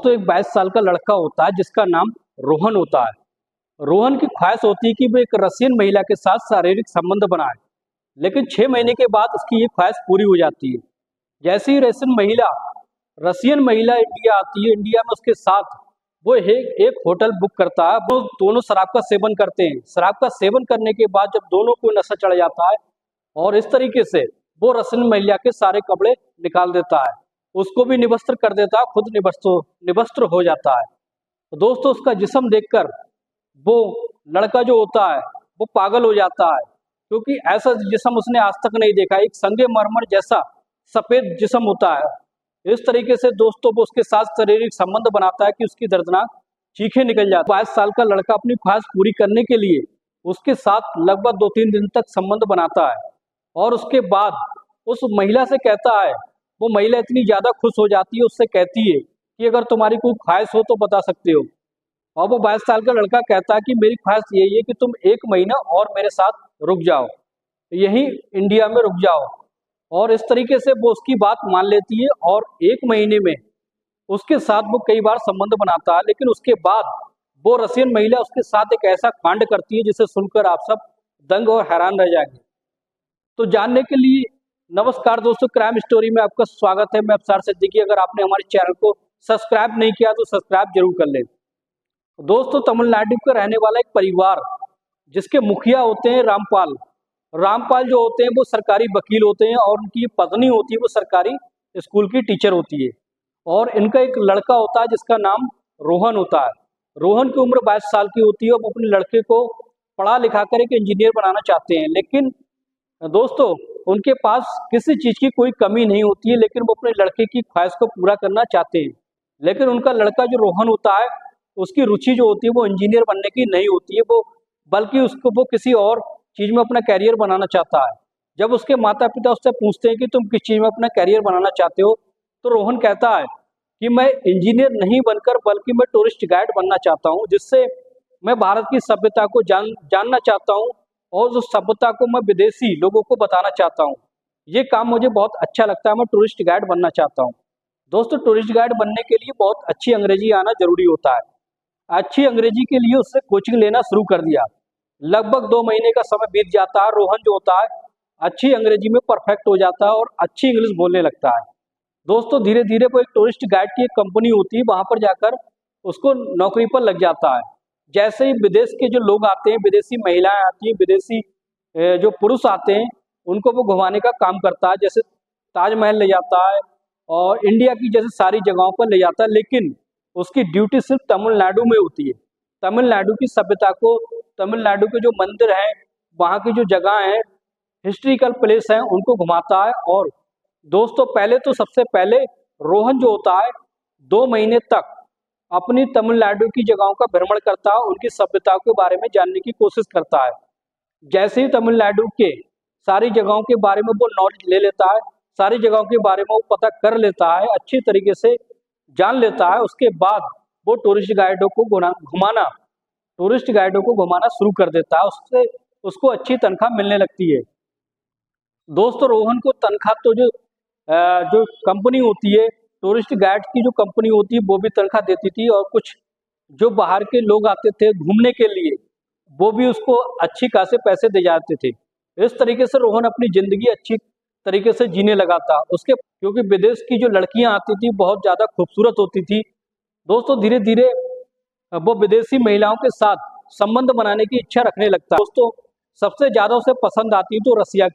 दोस्तों एक 22 साल का लड़का होता है जिसका नाम रोहन होता है। रोहन की ख्वाहिश होती है कि वो एक रशियन महिला के साथ शारीरिक संबंध बनाए, लेकिन 6 महीने के बाद उसकी ये ख्वाहिश पूरी हो जाती है। जैसे ही रशियन महिला इंडिया आती है, इंडिया में उसके साथ वो एक होटल बुक करता है। वो दोनों शराब का सेवन करते हैं। शराब का सेवन करने के बाद जब दोनों को नशा चढ़ जाता है और इस तरीके से वो रशियन महिला के सारे कपड़े निकाल देता है, उसको भी निवस्त्र कर देता है, खुद निवस्त्र हो जाता है। तो दोस्तों उसका जिस्म देखकर वो लड़का जो होता है वो पागल हो जाता है, क्योंकि ऐसा जिस्म उसने आज तक नहीं देखा। एक संगमरमर जैसा सफेद जिस्म होता है। इस तरीके से दोस्तों वो उसके साथ शारीरिक संबंध बनाता है कि उसकी दर्दनाक चीखें निकल जाती है। 22 साल का लड़का अपनी ख्वाहिश पूरी करने के लिए उसके साथ लगभग 2-3 दिन तक संबंध बनाता है और उसके बाद उस महिला से कहता है। वो महिला इतनी ज्यादा खुश हो जाती है, उससे कहती है कि अगर तुम्हारी कोई ख्वाहिश हो तो बता सकते हो। और वो 22 साल का लड़का कहता है कि मेरी ख्वाहिश यही है कि तुम 1 महीना और मेरे साथ रुक जाओ, यही इंडिया में रुक जाओ। और इस तरीके से वो उसकी बात मान लेती है और 1 महीने में उसके साथ वो कई बार संबंध बनाता है। लेकिन उसके बाद वो रशियन महिला उसके साथ एक ऐसा कांड करती है जिसे सुनकर आप सब दंग और हैरान रह जाएंगे। तो जानने के लिए नमस्कार दोस्तों, क्राइम स्टोरी में आपका स्वागत है। मैं अफसार सिद्दीकी। अगर आपने हमारे चैनल को सब्सक्राइब नहीं किया तो सब्सक्राइब जरूर कर लें। दोस्तों तमिलनाडु का रहने वाला एक परिवार जिसके मुखिया होते हैं रामपाल जो होते हैं वो सरकारी वकील होते हैं और उनकी पत्नी होती है वो सरकारी स्कूल की टीचर होती है। और इनका एक लड़का होता है जिसका नाम रोहन होता है। रोहन की उम्र 22 साल की होती है। वो अपने लड़के को पढ़ा लिखा कर एक इंजीनियर बनाना चाहते हैं, लेकिन दोस्तों उनके पास किसी चीज की कोई कमी नहीं होती है, लेकिन वो अपने लड़के की ख्वाहिश को पूरा करना चाहते हैं। लेकिन उनका लड़का जो रोहन होता है उसकी रुचि जो होती है वो इंजीनियर बनने की नहीं होती है, बल्कि वो किसी और चीज में अपना कैरियर बनाना चाहता है। जब उसके माता पिता उससे पूछते हैं कि तुम किस चीज में अपना कैरियर बनाना चाहते हो, तो रोहन कहता है कि मैं इंजीनियर नहीं बनकर बल्कि मैं टूरिस्ट गाइड बनना चाहता हूँ, जिससे मैं भारत की सभ्यता को जानना चाहता हूँ और उस सभ्यता को मैं विदेशी लोगों को बताना चाहता हूँ। ये काम मुझे बहुत अच्छा लगता है, मैं टूरिस्ट गाइड बनना चाहता हूँ। दोस्तों टूरिस्ट गाइड बनने के लिए बहुत अच्छी अंग्रेजी आना जरूरी होता है। अच्छी अंग्रेजी के लिए उससे कोचिंग लेना शुरू कर दिया। लगभग 2 महीने का समय बीत जाता है। रोहन जो होता है अच्छी अंग्रेजी में परफेक्ट हो जाता है और अच्छी इंग्लिश बोलने लगता है। दोस्तों धीरे धीरे वो एक टूरिस्ट गाइड की एक कंपनी होती है, वहां पर जाकर उसको नौकरी पर लग जाता है। जैसे ही विदेश के जो लोग आते हैं, विदेशी महिलाएं आती हैं, विदेशी जो पुरुष आते हैं, उनको वो घुमाने का काम करता है। जैसे ताजमहल ले जाता है और इंडिया की जैसे सारी जगहों पर ले जाता है, लेकिन उसकी ड्यूटी सिर्फ तमिलनाडु में होती है। तमिलनाडु की सभ्यता को, तमिलनाडु के जो मंदिर हैं, वहाँ की जो जगह हैं, हिस्ट्रिकल प्लेस हैं, उनको घुमाता है। और दोस्तों सबसे पहले रोहन जो होता है 2 महीने तक अपनी तमिलनाडु की जगहों का भ्रमण करता है, उनकी सभ्यता के बारे में जानने की कोशिश करता है। जैसे ही तमिलनाडु के सारी जगहों के बारे में वो नॉलेज ले लेता है, सारी जगहों के बारे में वो पता कर लेता है, अच्छी तरीके से जान लेता है, उसके बाद वो टूरिस्ट गाइडों को घुमाना शुरू कर देता है। उससे उसको अच्छी तनख्वाह मिलने लगती है। दोस्तों रोहन को तनख्वाह तो जो कंपनी होती है, टूरिस्ट गाइड की जो कंपनी होती है, वो भी तनख्वाह देती थी। और कुछ जो बाहर के लोग आते थे घूमने के लिए, वो भी उसको अच्छी खासे पैसे दे जाते थे। इस तरीके से रोहन अपनी जिंदगी अच्छी तरीके से जीने लगा था। क्योंकि विदेश की जो लड़कियां आती थी बहुत ज्यादा खूबसूरत होती थी। दोस्तों धीरे धीरे वो विदेशी महिलाओं के साथ संबंध बनाने की इच्छा रखने लगता है। दोस्तों सबसे ज्यादा उसे पसंद आती है तो रसिया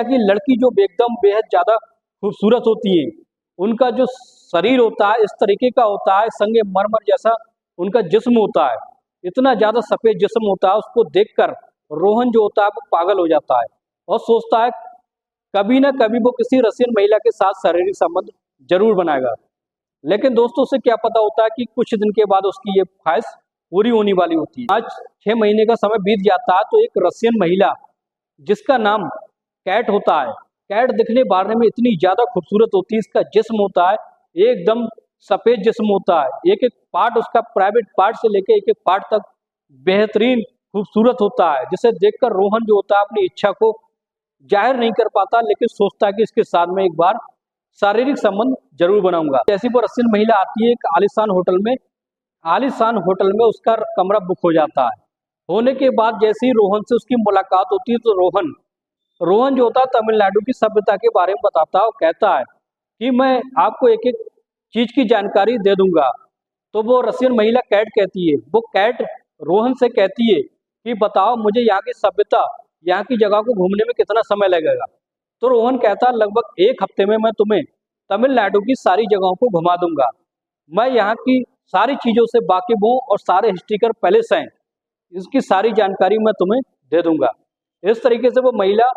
की लड़की जो एकदम बेहद ज्यादा खूबसूरत होती है। उनका जो शरीर होता है इस तरीके का होता है, संगमरमर जैसा उनका जिस्म होता है, इतना ज्यादा सफेद जिस्म होता है। उसको देखकर रोहन जो होता है वो पागल हो जाता है और सोचता है कभी ना कभी वो किसी रशियन महिला के साथ शारीरिक संबंध जरूर बनाएगा। लेकिन दोस्तों उसे क्या पता होता है कि कुछ दिन के बाद उसकी ये ख्वाहिश पूरी होने वाली होती है। आज 6 महीने का समय बीत जाता है तो एक रशियन महिला जिसका नाम कैट होता है, कैट दिखने बारने में इतनी ज्यादा खूबसूरत होती है। इसका जिस्म होता है एकदम सफेद जिस्म होता है, एक एक पार्ट उसका प्राइवेट पार्ट से लेके एक एक पार्ट तक बेहतरीन खूबसूरत होता है, जिसे देखकर रोहन जो होता है अपनी इच्छा को जाहिर नहीं कर पाता, लेकिन सोचता है कि इसके साथ में एक बार शारीरिक संबंध जरूर बनाऊंगा। जैसी वो रशियन महिला आती है एक आलीशान होटल में उसका कमरा बुक हो जाता है। होने के बाद जैसे ही रोहन से उसकी मुलाकात होती है तो रोहन जो होता है तमिलनाडु की सभ्यता के बारे में बताता है और कहता है कि मैं आपको एक एक चीज की जानकारी दे दूंगा। तो वो रशियन महिला कैट कहती है, वो कैट रोहन से कहती है कि बताओ मुझे यहाँ की सभ्यता, यहाँ की जगह को घूमने में कितना समय लगेगा। तो रोहन कहता है लगभग 1 हफ्ते में मैं तुम्हें तमिलनाडु की सारी जगहों को घुमा दूंगा। मैं यहाँ की सारी चीजों से वाकिफ हूँ और सारे हिस्ट्रिकल पैलेस हैं, इसकी सारी जानकारी मैं तुम्हें दे दूंगा। इस तरीके से वो महिला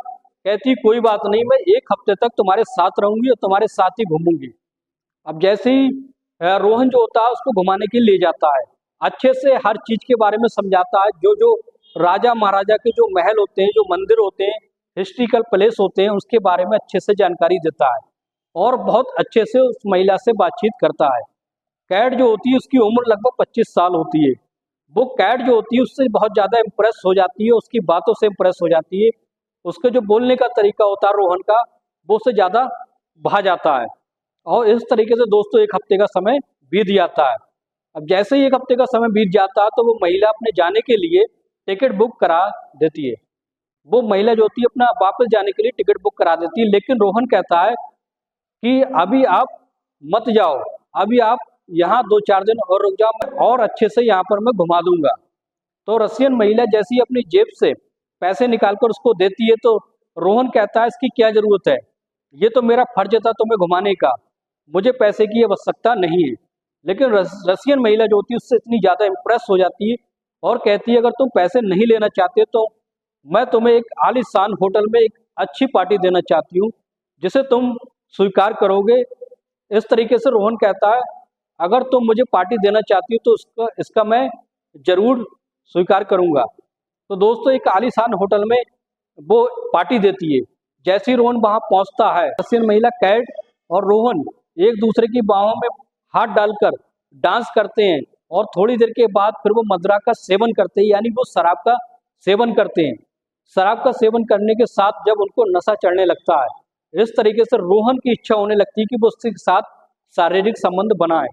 कहती कोई बात नहीं, मैं 1 हफ्ते तक तुम्हारे साथ रहूंगी और तुम्हारे साथ ही घूमूंगी। अब जैसे ही रोहन जो होता है उसको घुमाने के लिए ले जाता है, अच्छे से हर चीज के बारे में समझाता है, जो जो राजा महाराजा के जो महल होते हैं, जो मंदिर होते हैं, हिस्ट्रिकल प्लेस होते हैं, उसके बारे में अच्छे से जानकारी देता है और बहुत अच्छे से उस महिला से बातचीत करता है। कैट जो होती है उसकी उम्र लगभग 25 साल होती है। वो कैट जो होती है उससे बहुत ज़्यादा इम्प्रेस हो जाती है, उसकी बातों से इम्प्रेस हो जाती है, उसके जो बोलने का तरीका होता है रोहन का, वो उससे ज़्यादा भा जाता है। और इस तरीके से दोस्तों 1 हफ्ते का समय बीत जाता है। अब जैसे ही 1 हफ्ते का समय बीत जाता है तो वो महिला अपने जाने के लिए टिकट बुक करा देती है। वो महिला जो होती है अपना वापस जाने के लिए टिकट बुक करा देती है, लेकिन रोहन कहता है कि अभी आप मत जाओ, अभी आप यहाँ 2-4 दिन और रुक जाओ, मैं और अच्छे से यहाँ पर मैं घुमा दूंगा। तो रशियन महिला जैसी अपनी जेब से पैसे निकालकर उसको देती है तो रोहन कहता है इसकी क्या जरूरत है, ये तो मेरा फर्ज था तुम्हें घुमाने का, मुझे पैसे की आवश्यकता नहीं है। लेकिन रशियन महिला जो होती है उससे इतनी ज़्यादा इम्प्रेस हो जाती है और कहती है अगर तुम पैसे नहीं लेना चाहते तो मैं तुम्हें एक आलीशान होटल में एक अच्छी पार्टी देना चाहती हूँ, जिसे तुम स्वीकार करोगे। इस तरीके से रोहन कहता है अगर तुम मुझे पार्टी देना चाहती हो तो इसका मैं जरूर स्वीकार करूंगा। तो दोस्तों एक आलीशान होटल में वो पार्टी देती है। जैसे ही रोहन वहां पहुंचता है, रशियन महिला कैट और रोहन एक दूसरे की बाहों में हाथ डालकर डांस करते हैं और थोड़ी देर के बाद फिर वो मदिरा का सेवन करते हैं, यानी वो शराब का सेवन करते हैं। शराब का सेवन करने के साथ जब उनको नशा चढ़ने लगता है, इस तरीके से रोहन की इच्छा होने लगती है कि वो उसके साथ शारीरिक संबंध बनाए।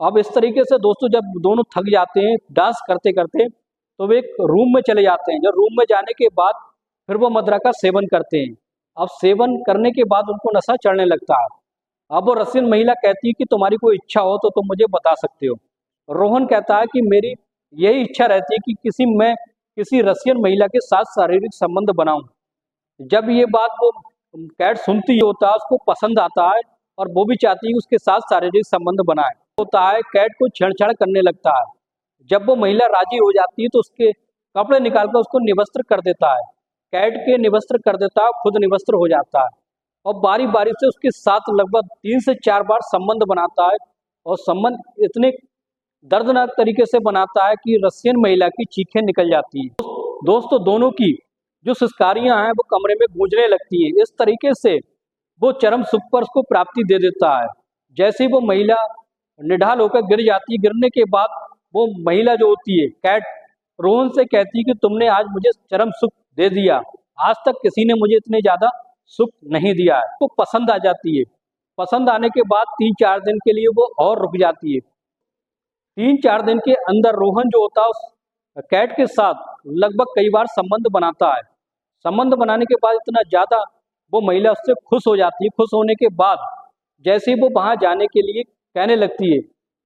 अब इस तरीके से दोस्तों जब दोनों थक जाते हैं डांस करते करते तो वे एक रूम में चले जाते हैं। जब रूम में जाने के बाद फिर वो मदिरा का सेवन करते हैं। अब सेवन करने के बाद उनको नशा चढ़ने लगता है। अब वो रशियन महिला कहती है कि तुम्हारी कोई इच्छा हो तो तुम मुझे बता सकते हो। रोहन कहता है कि मेरी यही इच्छा रहती है कि मैं किसी रशियन महिला के साथ शारीरिक संबंध बनाऊं। जब ये बात वो कैट सुनती होता है उसको पसंद आता है और वो भी चाहती है कि उसके साथ शारीरिक संबंध बनाए। होता है कैट को छेड़छाड़ करने लगता है। जब वो महिला राजी हो जाती है तो उसके कपड़े निकालकर उसको निवस्त्र कर देता है। कैट के निवस्त्र कर देता है, खुद निवस्त्र हो जाता है और बारी बारी से उसके साथ लगभग 3 से 4 बार संबंध बनाता है और संबंध इतने दर्दनाक तरीके से बनाता है कि रशियन महिला की चीखें निकल जाती हैं। दोस्तों दोनों की जो सिस्कारियां हैं वो कमरे में गूंजने लगती है। इस तरीके से वो चरम सुख पर उसको प्राप्ति दे देता है। जैसे ही वो महिला निढाल होकर गिर जाती है, गिरने के बाद वो महिला जो होती है कैट रोहन से कहती है कि तुमने आज मुझे चरम सुख दे दिया, आज तक किसी ने मुझे इतने ज्यादा सुख नहीं दिया है। तो पसंद आ जाती है। पसंद आने के बाद 3-4 दिन के लिए वो और रुक जाती है। 3-4 दिन के अंदर रोहन जो होता है उस कैट के साथ लगभग कई बार संबंध बनाता है। संबंध बनाने के बाद इतना ज्यादा वो महिला उससे खुश हो जाती है। खुश होने के बाद जैसे ही वो वहां जाने के लिए कहने लगती है,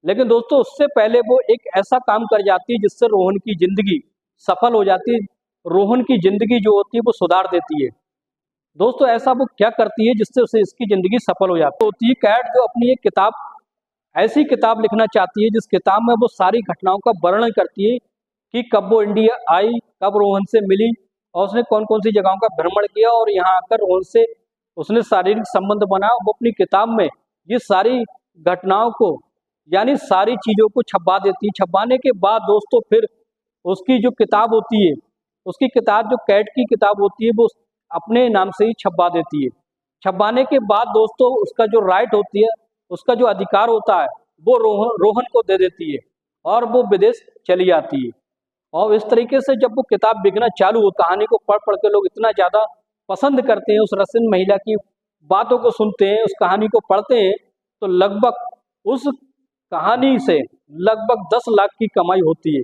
लेकिन दोस्तों उससे पहले वो एक ऐसा काम कर जाती है जिससे रोहन की जिंदगी सफल हो जाती है। रोहन की जिंदगी जो होती है वो सुधार देती है। दोस्तों ऐसा वो क्या करती है जिससे उसे इसकी जिंदगी सफल हो जाती होती है। कैट जो अपनी एक किताब, ऐसी किताब लिखना चाहती है जिस किताब में वो सारी घटनाओं का वर्णन करती है कि कब वो इंडिया आई, कब रोहन से मिली और उसने कौन कौन सी जगहों का भ्रमण किया और यहाँ आकर रोहन से उसने शारीरिक संबंध बनाया। वो अपनी किताब में ये सारी घटनाओं को यानी सारी चीजों को छपवा देती है। छपवाने के बाद दोस्तों फिर उसकी जो किताब होती है, उसकी किताब जो कैट की किताब होती है वो अपने नाम से ही छपवा देती है। छपवाने के बाद दोस्तों उसका जो राइट होती है, उसका जो अधिकार होता है वो रोहन को दे देती है और वो विदेश चली जाती है। और इस तरीके से जब वो किताब बिकना चालू हो, कहानी को पढ़ पढ़ के लोग इतना ज़्यादा पसंद करते हैं उस रशियन महिला की बातों को सुनते हैं, उस कहानी को पढ़ते हैं, तो लगभग उस कहानी से लगभग 10 लाख की कमाई होती है।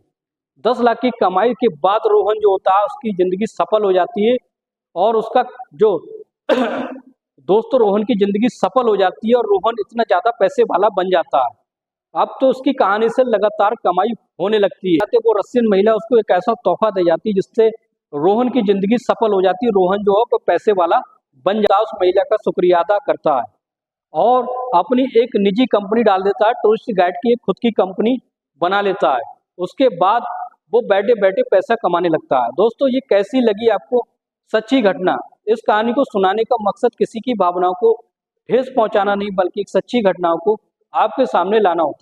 10 लाख की कमाई के बाद रोहन जो होता है उसकी ज़िंदगी सफल हो जाती है और उसका जो दोस्तों रोहन की ज़िंदगी सफल हो जाती है और रोहन इतना ज़्यादा पैसे वाला बन जाता है। अब तो उसकी कहानी से लगातार कमाई होने लगती है। वो रशियन महिला उसको एक ऐसा तोहफा दे जाती है जिससे रोहन की ज़िंदगी सफल हो जाती है। रोहन जो है वो पैसे वाला बन जाता है, उस महिला का शुक्रिया अदा करता है और अपनी एक निजी कंपनी डाल देता है, टूरिस्ट गाइड की एक खुद की कंपनी बना लेता है। उसके बाद वो बैठे बैठे पैसा कमाने लगता है। दोस्तों ये कैसी लगी आपको सच्ची घटना? इस कहानी को सुनाने का मकसद किसी की भावनाओं को ठेस पहुंचाना नहीं बल्कि एक सच्ची घटनाओं को आपके सामने लाना होता है।